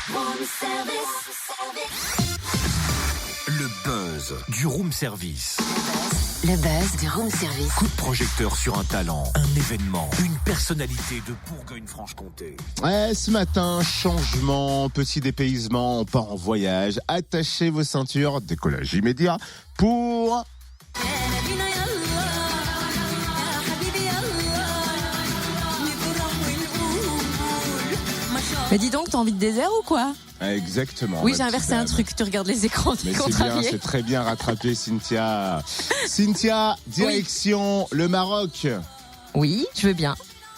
Le buzz du room service. Le buzz du room service. Coup de projecteur sur un talent, un événement, une personnalité de Bourgogne-Franche-Comté. Ouais, ce matin, changement, petit dépaysement, on part en voyage. Attachez vos ceintures, décollage immédiat pour... Mais dis donc, t'as envie de désert ou quoi? Exactement. Oui, j'ai inversé un truc. Tu regardes les écrans, t'es Mais c'est bien, contrarié. c'est très bien rattrapé, Cynthia. Cynthia, direction le Maroc. Oui, je veux bien.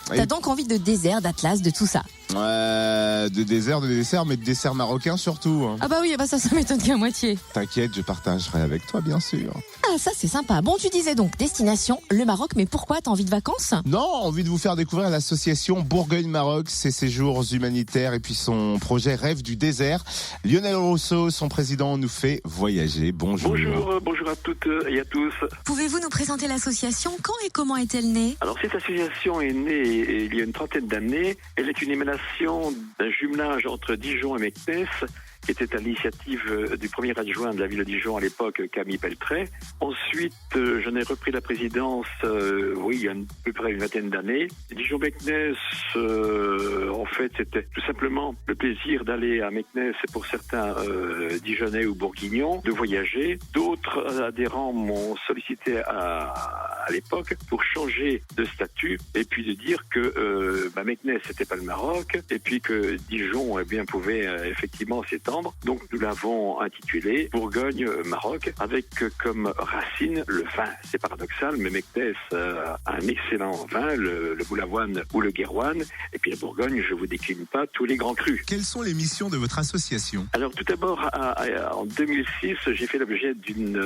Oui. T'as donc envie de désert, d'Atlas, de tout ça? De dessert, mais de dessert marocain surtout. Ah bah oui, bah ça m'étonne qu'à moitié. T'inquiète, je partagerai avec toi, bien sûr. Ah, ça c'est sympa. Bon, tu disais donc destination, le Maroc, mais pourquoi? T'as envie de vacances? Non, envie de vous faire découvrir l'association Bourgogne-Maroc, ses séjours humanitaires et puis son projet Rêve du désert. Lionel Rousseau, son président, nous fait voyager. Bonjour. Bonjour à toutes et à tous. Pouvez-vous nous présenter l'association? Quand et comment est-elle née? Alors cette association est née il y a une trentaine d'années. Elle est une émanation d'un jumelage entre Dijon et Meknès, qui était à l'initiative du premier adjoint de la ville de Dijon à l'époque, Camille Pelletret. Ensuite, j'en ai repris la présidence, il y a à peu près une vingtaine d'années. Dijon-Meknès, en fait, c'était tout simplement le plaisir d'aller à Meknès pour certains Dijonnais ou Bourguignons, de voyager. D'autres adhérents m'ont sollicité à l'époque pour changer de statut et puis de dire que Meknès, c'était pas le Maroc, et puis que Dijon pouvait effectivement s'étendre. Donc nous l'avons intitulé Bourgogne-Maroc, avec comme racine le vin. C'est paradoxal, mais Meknès a un excellent vin, le Boulavoine ou le Guerrouane. Et puis la Bourgogne, je vous décline pas tous les grands crus. Quelles sont les missions de votre association? Alors tout d'abord, en 2006, j'ai fait l'objet d'une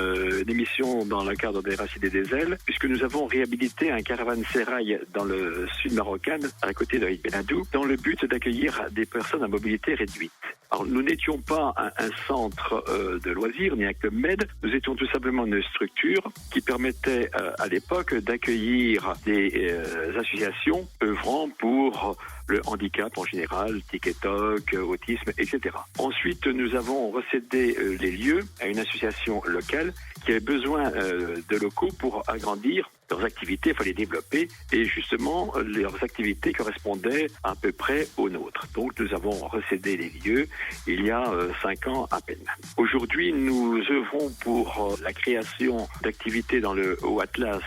émission dans le cadre des Racines et des Ailes, puisque nous avons réhabilité un caravansérail dans le sud marocain, à côté de Aït Benadou, dans le but d'accueillir des personnes à mobilité réduite. Alors, nous n'étions pas un centre de loisirs, ni un club med. Nous étions tout simplement une structure qui permettait à l'époque d'accueillir des associations œuvrant pour le handicap en général, tic-et-toc, autisme, etc. Ensuite, nous avons recédé les lieux à une association locale qui avait besoin de locaux pour agrandir leurs activités, il fallait développer, et justement, leurs activités correspondaient à peu près aux nôtres. Donc, nous avons recédé les lieux il y a 5 ans à peine. Aujourd'hui, nous œuvrons pour la création d'activités dans le Haut-Atlas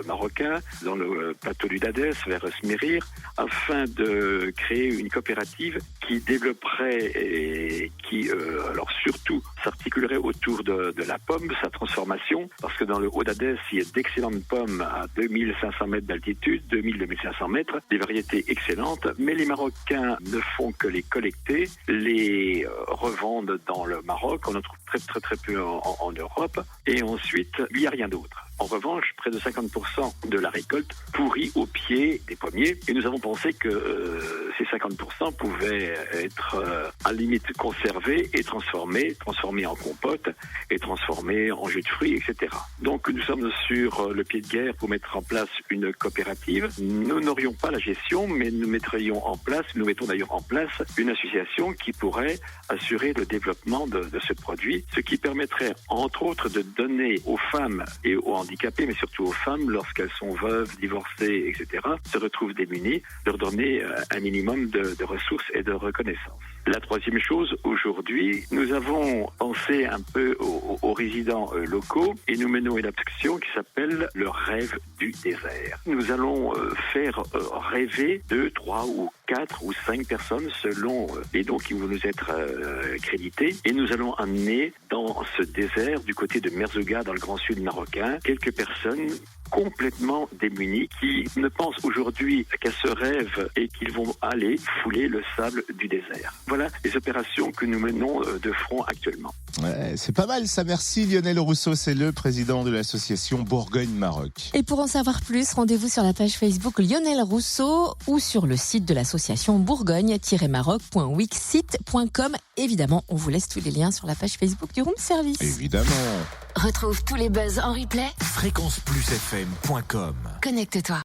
marocain, dans le plateau du Dadès, vers Smérir, afin de créer une coopérative qui développerait et qui, alors surtout, s'articulerait autour de la pomme, sa transformation, parce que dans le Haut-Dadès, il y a d'excellentes pommes à 2500 mètres d'altitude, 2000-2500 mètres, des variétés excellentes, mais les Marocains ne font que les collecter, les revendent dans le Maroc, on en trouve très peu en Europe, et ensuite, il n'y a rien d'autre. En revanche, près de 50% de la récolte pourrit au pied des pommiers, et nous avons pensé que ces 50% pouvaient être à la limite conservés et transformés en compote et transformés en jus de fruits, etc. Donc nous sommes sur le pied de guerre pour mettre en place une coopérative. Nous n'aurions pas la gestion, mais nous mettons d'ailleurs en place une association qui pourrait assurer le développement de ce produit, ce qui permettrait entre autres de donner aux femmes et aux handicapés, mais surtout aux femmes, lorsqu'elles sont veuves, divorcées, etc., se retrouvent démunies, leur donner un minimum de ressources et de reconnaissance. La troisième chose, aujourd'hui, nous avons pensé un peu aux résidents locaux et nous menons une action qui s'appelle le rêve du désert. Nous allons faire rêver 2, 3 ou 4 ou 5 personnes selon les dons qui vont nous être crédités, et nous allons amener dans ce désert du côté de Merzouga dans le grand sud marocain quelques personnes complètement démunis qui ne pensent aujourd'hui qu'à ce rêve et qu'ils vont aller fouler le sable du désert. Voilà les opérations que nous menons de front actuellement. Ouais, c'est pas mal ça, merci Lionel Rousseau, c'est le président de l'association Bourgogne-Maroc. Et pour en savoir plus, rendez-vous sur la page Facebook Lionel Rousseau ou sur le site de l'association bourgogne-maroc.wixsite.com. Évidemment, on vous laisse tous les liens sur la page Facebook du Room Service. Évidemment. Retrouve tous les buzz en replay. fréquenceplusfm.com. Connecte-toi.